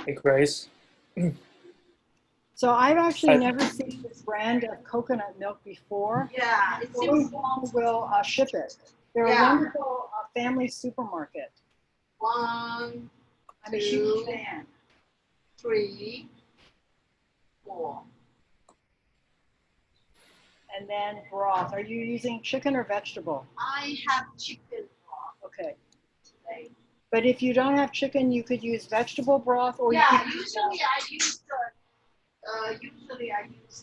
Hey, Grace. So I've actually never seen this brand of coconut milk before. Yeah, it Po Wing seems Hong will ship it. They're a wonderful family supermarket. 1, I'm a huge fan. 3, 4. And then broth. Are you using chicken or vegetable? I have chicken Okay. today. But if you don't have chicken, you could use vegetable broth, or Yeah, you could usually I use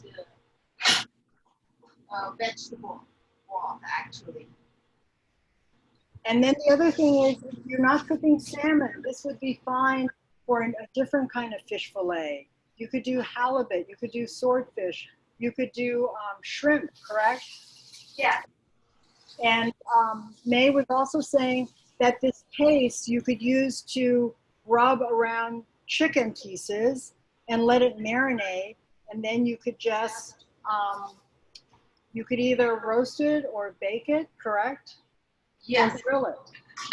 the vegetable broth actually. And then the other thing is, if you're not cooking salmon, this would be fine for a different kind of fish fillet. You could do halibut, you could do swordfish, you could do shrimp, correct? Yeah. And May was also saying that this paste you could use to rub around chicken pieces and let it marinate, and then you could just, you could either roast it or bake it, correct? Yes. Or grill it.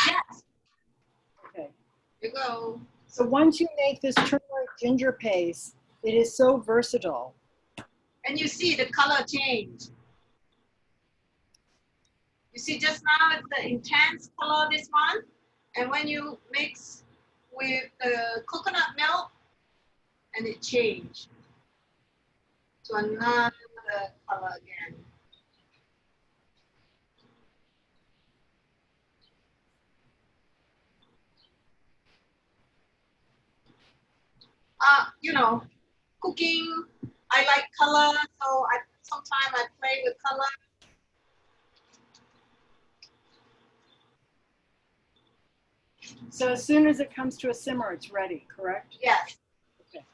Yes. Okay. You go. So once you make this turmeric ginger paste, it is so versatile. And you see the color change. You see just now it's the intense color, this one. And when you mix with the coconut milk, and it changed to another color again. You know, cooking, I like color, so sometimes I play with color. So as soon as it comes to a simmer, it's ready, correct? Yes. Okay.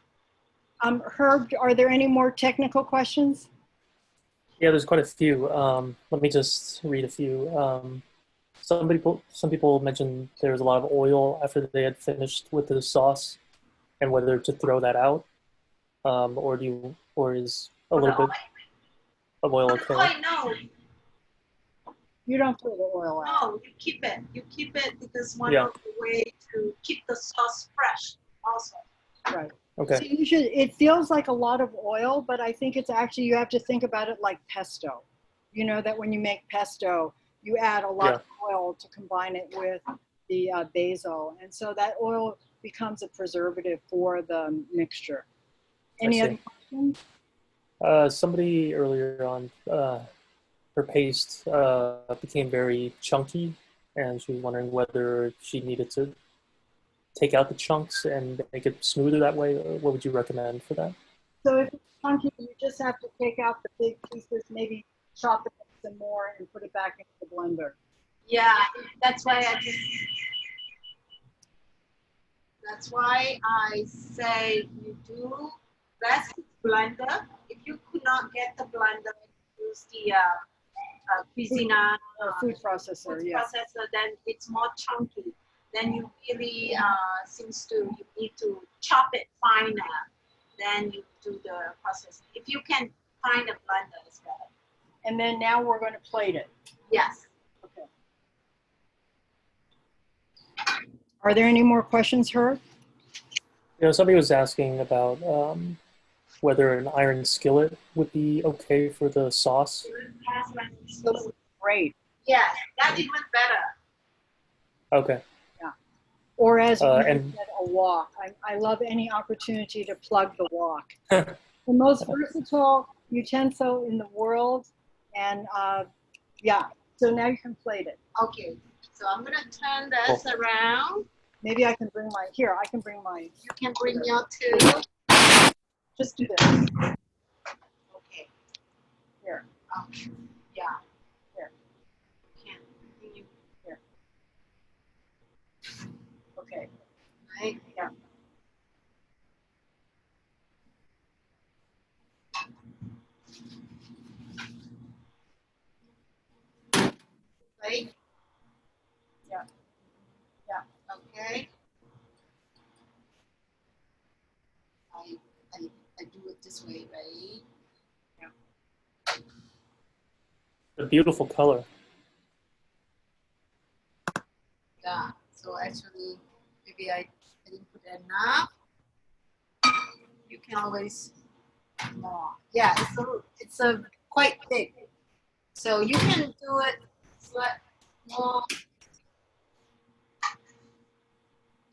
Herb, are there any more technical questions? Yeah, there's quite a few. Let me just read a few. Some people mentioned there was a lot of oil after they had finished with the sauce, and whether to throw that out, or is a little bit of oil okay? Oh, no. You don't throw the oil out. No, you keep it. You keep it because one of the way to keep the sauce fresh also. Right. Okay. So you should, it feels like a lot of oil, but I think it's actually, you have to think about it like pesto. You know that when you make pesto, you add a lot of oil to combine it with the basil. And so that oil becomes a preservative for the mixture. Any other questions? Somebody earlier on, her paste became very chunky, and she was wondering whether she needed to take out the chunks and make it smoother that way. What would you recommend for that? So if it's chunky, you just have to take out the big pieces, maybe chop it up some more and put it back into the blender. Yeah, that's why I say you do best blender. If you could not get the blender, use the Cuisina food processor, then it's more chunky. Then you really you need to chop it finer. Then you do the process. If you can find a blender, it's better. And then now we're going to plate it. Yes. Okay. Are there any more questions, Herb? You know, somebody was asking about whether an iron skillet would be okay for the sauce. Great. Yes, that's even better. Okay. Yeah. Or as you said, a wok. I love any opportunity to plug the wok. The most versatile utensil in the world. And yeah, so now you can plate it. Okay, so I'm going to turn this around. Maybe I can bring my, here, I can bring my. You can bring your two. Just do this. Okay. Here. Yeah. Here. Can you? Here. Okay. Right? Yeah. Right? Yeah. Yeah. Okay. I do it this way, right? Yeah. A beautiful color. Yeah. So actually, maybe I didn't put enough. You can always more. Yeah, it's a quite thick. So you can do it more.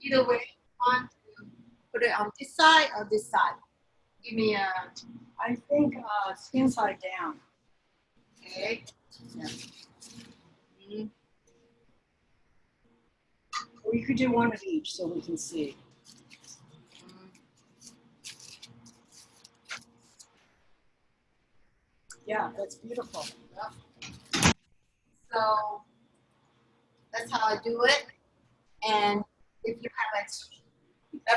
Either way, you want to put it on this side or this side. Give me a. I think skin side down. Okay. Yeah. Or you could do one of each so we can see. Yeah, that's beautiful. So that's how I do it. And if you have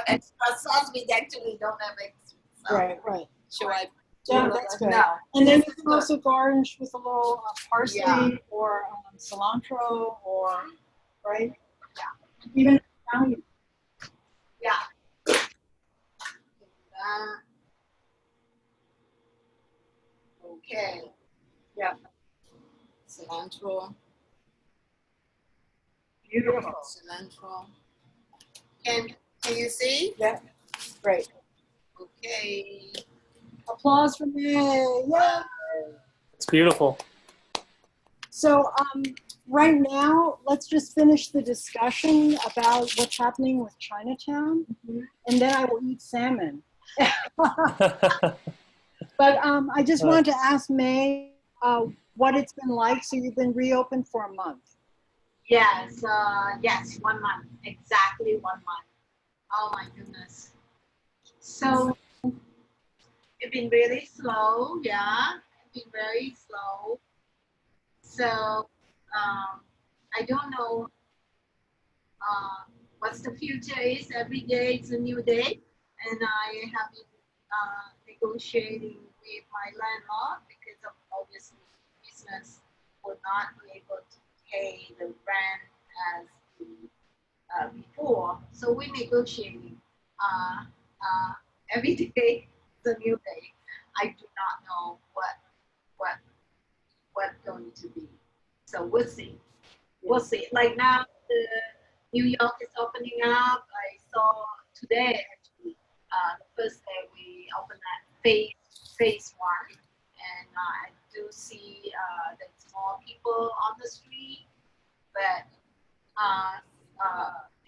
extra sauce, we actually don't have extra sauce. Right. Should I? Yeah, that's good. No. And then you can also garnish with a little parsley Yeah. or cilantro or, right? Yeah. Even Italian. Yeah. Okay. Yeah. Cilantro. Beautiful. Cilantro. Can you see? Yeah. Great. Okay. Applause for me. Yeah. It's beautiful. So right now, let's just finish the discussion about what's happening with Chinatown, and then I will eat salmon. But I just wanted to ask May what it's been like. So you've been reopened for a month. Yes, yes, 1 month, exactly 1 month. Oh my goodness. So it's been really slow, yeah, it's been very slow. So I don't know what's the future is. Every day it's a new day, and I have been negotiating with my landlord because of obviously business will not be able to pay the rent as before. So we're negotiating. Every day is a new day. I do not know what's going to be. So we'll see. We'll see. Like now, New York is opening up. I saw today actually the first day we opened that phase one, and I do see there's more people on the street, but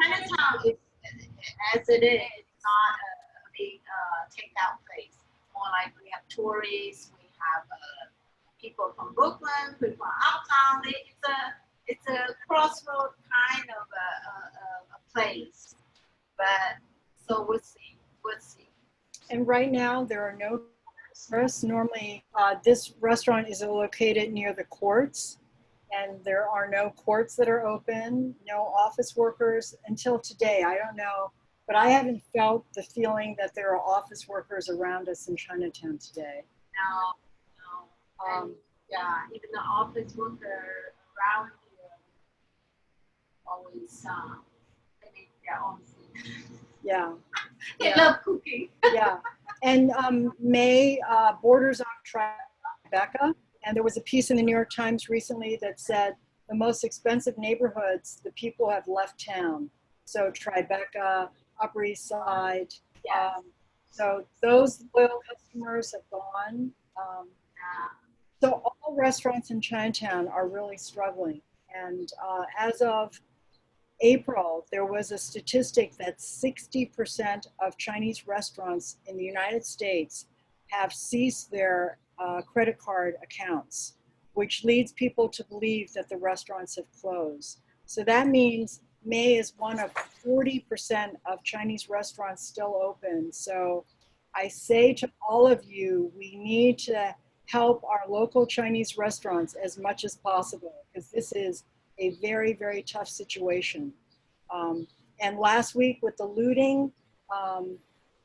Chinatown is as it is. It's not a big takeout place. More like we have tourists. We have people from Brooklyn, people from uptown. It's a crossroad kind of a place. But so we'll see. We'll see. And right now there are no tourists. Normally, this restaurant is located near the courts, and there are no courts that are open, no office workers until today. I don't know, but I haven't felt the feeling that there are office workers around us in Chinatown today. No. And, yeah, even the office worker around here always they make their own food. Yeah. They love cooking. Yeah. And May borders on Tribeca. And there was a piece in the New York Times recently that said the most expensive neighborhoods, the people have left town. So Tribeca, Upper East Side. Yes. So those loyal customers have gone. So all restaurants in Chinatown are really struggling. And as of April, there was a statistic that 60% of Chinese restaurants in the United States have ceased their credit card accounts, which leads people to believe that the restaurants have closed. So that means May is one of 40% of Chinese restaurants still open. So I say to all of you, we need to help our local Chinese restaurants as much as possible, because this is a very, very tough situation. And last week with the looting,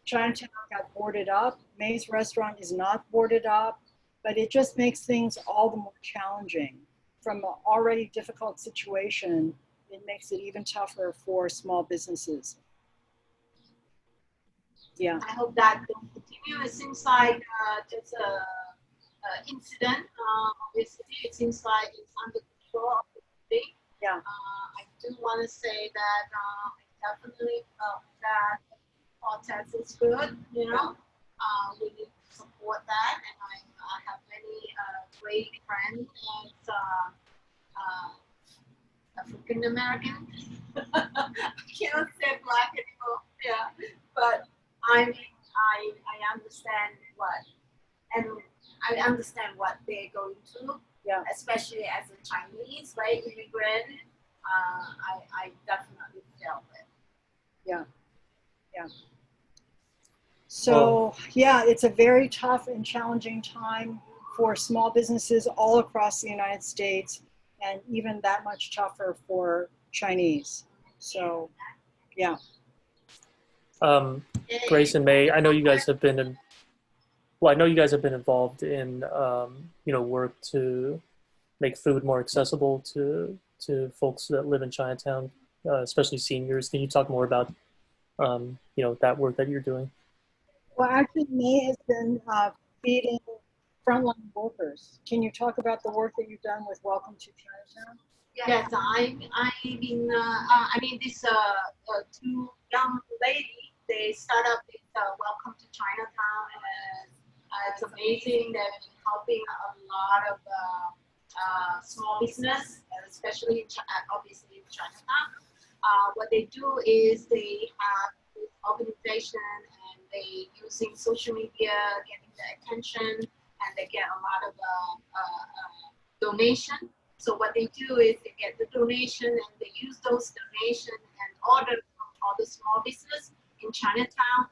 Chinatown got boarded up. May's restaurant is not boarded up, but it just makes things all the more challenging. From an already difficult situation, it makes it even tougher for small businesses. Yeah. I hope that will continue. It seems like just a incident. Obviously, it seems like it's under control of the city. Yeah. I do want to say that I definitely felt that protest is good. You know, we need to support that, and I have many great friends as African American. I can't say black anymore. Yeah, but I understand I understand what they're going through. Yeah. Especially as a Chinese, right, immigrant. I definitely felt it. Yeah. So yeah, it's a very tough and challenging time for small businesses all across the United States, and even that much tougher for Chinese. So yeah. Grace and May, I know you guys have been involved in work to make food more accessible to folks that live in Chinatown, especially seniors. Can you talk more about that work that you're doing? Well, actually, May has been feeding frontline workers. Can you talk about the work that you've done with Welcome to Chinatown? Yes, I've been. This two young ladies. They start up this Welcome to Chinatown, and it's amazing. They've been helping a lot of small business, especially obviously in Chinatown. What they do is they have this organization, and they using social media, getting the attention, and they get a lot of donation. So what they do is they get the donation, and they use those donations and order from all the small business in Chinatown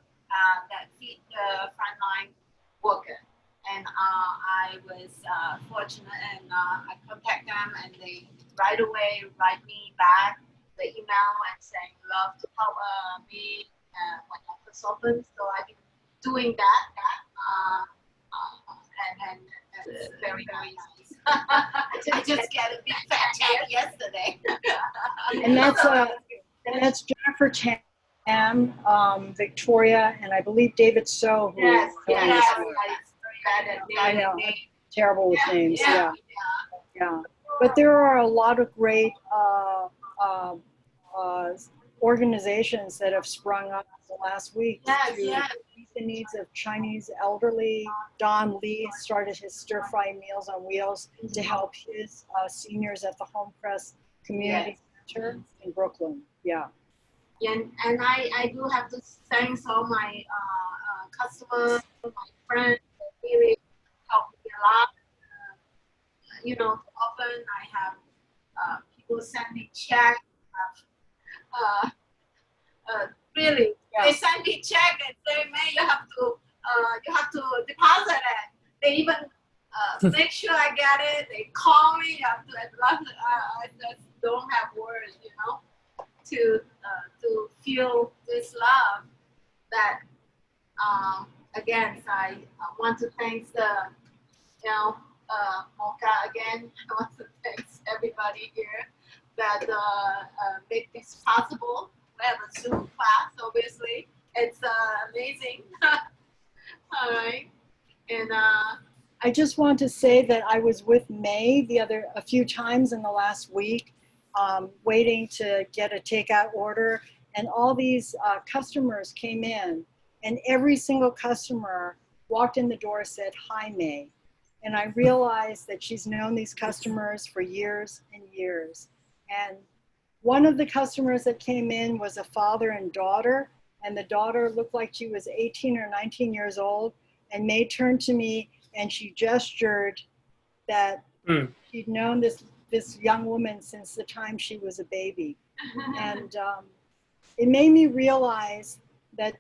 that feed the frontline worker. And I was fortunate, and I contact them, and they right away write me back the email and saying love to help me when I first open. So I've been doing that, and it's very nice. I just got a big fat check yesterday. And that's Jennifer Tam, Victoria, and I believe David So. Yes. I know. I'm terrible with names. Yeah. But there are a lot of great organizations that have sprung up in the last week to meet the needs of Chinese elderly. Don Lee started his Stir Fry Meals on Wheels to help his seniors at the Home Press Community Center in Brooklyn. Yeah. And I do have to thank all my customers, my friends, that really helped me a lot. Often I have people send me check. Really, they send me check and say, "Man, you have to deposit it." They even make sure I get it. They call me. I just don't have words, to feel this love. That again, I want to thank the MOCA again. I want to thank everybody here that make this possible. We have a Zoom class, obviously. It's amazing. All right. And I just want to say that I was with May a few times in the last week, waiting to get a takeout order, and all these customers came in, and every single customer walked in the door and said, "Hi, May." And I realized that she's known these customers for years and years. And one of the customers that came in was a father and daughter, and the daughter looked like she was 18 or 19 years old. And May turned to me and she gestured that she'd known this young woman since the time she was a baby. And it made me realize that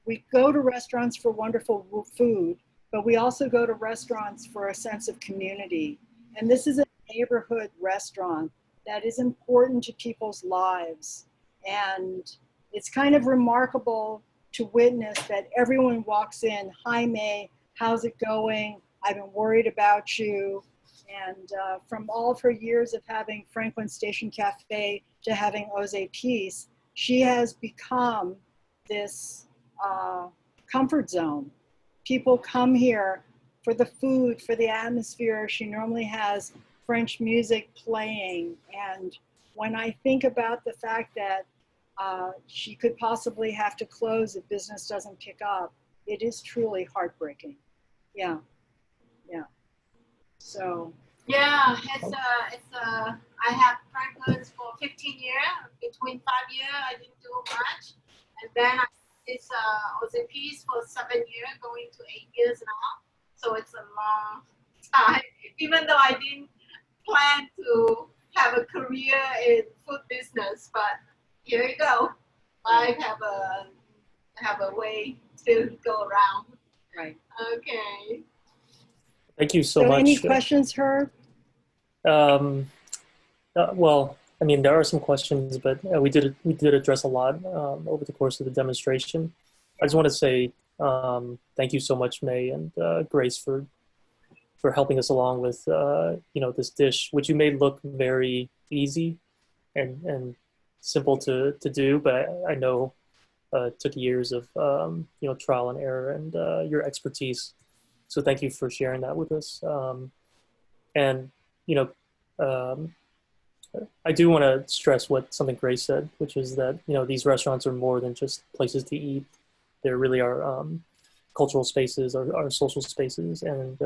we go to restaurants for wonderful food, but we also go to restaurants for a sense of community. And this is a neighborhood restaurant that is important to people's lives. And it's kind of remarkable to witness that everyone walks in, "Hi, May, how's it going? I've been worried about you." And from all of her years of having Franklin Station Cafe to having Oze Peace, she has become this comfort zone. People come here for the food, for the atmosphere. She normally has French music playing. And when I think about the fact that she could possibly have to close if business doesn't pick up, it is truly heartbreaking. Yeah. So. Yeah, I have Franklin's for 15 years. Between 5 years, I didn't do much. And then I did Oze Peace for 7 years, going to 8 years now. So it's a long time, even though I didn't plan to have a career in food business, but here you go. I have a way to go around. Right. Okay. Thank you so So much. any questions, Herb? Well, I mean, there are some questions, but we did address a lot over the course of the demonstration. I just want to say thank you so much, May and Grace, for helping us along with this dish, which you made look very easy and simple to do, but I know it took years of trial and error and your expertise. So thank you for sharing that with us. And I do want to stress something Grace said, which is that these restaurants are more than just places to eat. There really are cultural spaces, are social spaces, and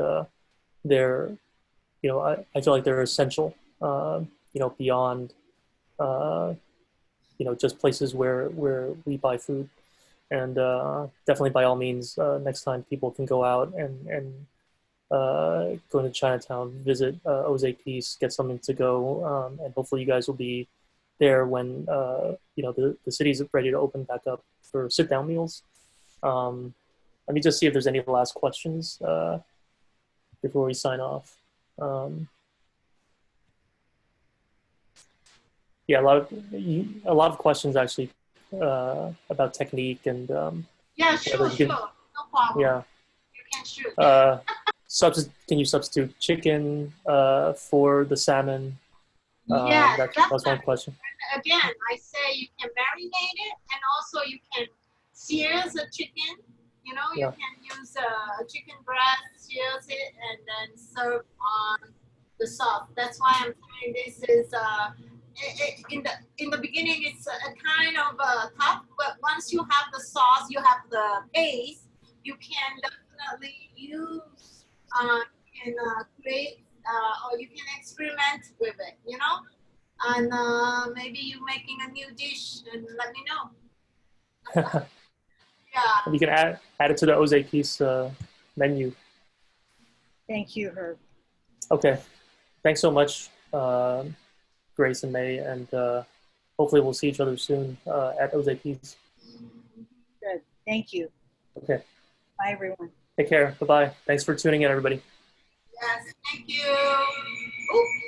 they're I feel like they're essential. Beyond just places where we buy food, and definitely by all means, next time people can go out and go into Chinatown, visit Oze Peace, get something to go, and hopefully you guys will be there when the city's ready to open back up for sit-down meals. Let me just see if there's any last questions before we sign off. Yeah, a lot of questions actually about technique and yeah, sure, no problem. Yeah, you can shoot. Can you substitute chicken for the salmon? Yeah, that's one question. Again, I say you can marinate it, and also you can sear the chicken. You can use chicken breast, sear it, and then serve on the sauce. That's why I'm saying this is in the beginning it's a kind of tough, but once you have the sauce, you have the base, you can definitely use create or you can experiment with it, and maybe you're making a new dish and let me know. Yeah. You can add it to the Oze Peace menu. Thank you, Herb. Okay, thanks so much, Grace and May, and hopefully we'll see each other soon at Oze Peace. Good. Thank you. Okay. Bye, everyone. Take care. Bye-bye. Thanks for tuning in, everybody. Yes, thank you. Ooh.